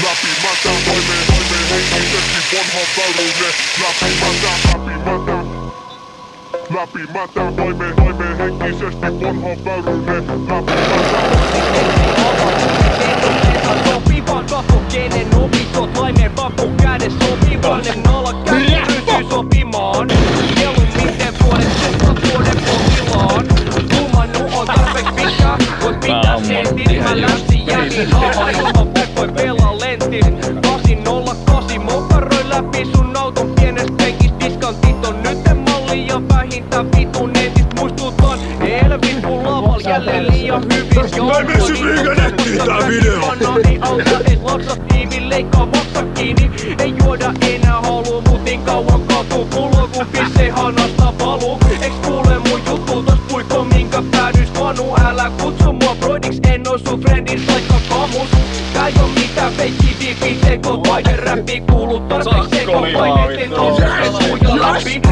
Läpimätä toimeen henkisesti vanha väyryne. Läpimätä toimeen henkisesti vanha väyryne. Sopiva kasvu, kenen opintot laimeen pakko käden sopivainen nala käsi ryhtyy sopimaan. Mieluummin vuoden potilaan. Kulmannut on tarpeeksi pitkä, voit pitää sentin. Mä lähtin jätin haava ilman voi pelaa lentin. 808 mokaroi läpi sun auton pienestä penkistä. Diskantit on nytten malli ja vähintään vitun netit. Muistutan Elvis kun laval jälleen liian hyvin. Mä en mene liikennettiin tää video. Banaani auta et laksatiivi leikkaa maksa kiinni. Ei juoda enää haluu mut niin kauan katuu. Pullo kun pisse hanasta valuu. Eiks kuule mun juttu tos puikko minkä päädys vanu. Älä kutsu mua broidiks en oo sun friendis vaikka kamus. Tää ei oo mitään feikki diipi teko. Vaihde räppi kuuluu tarpeeksi teko. Vaiheet en oo suja läpi.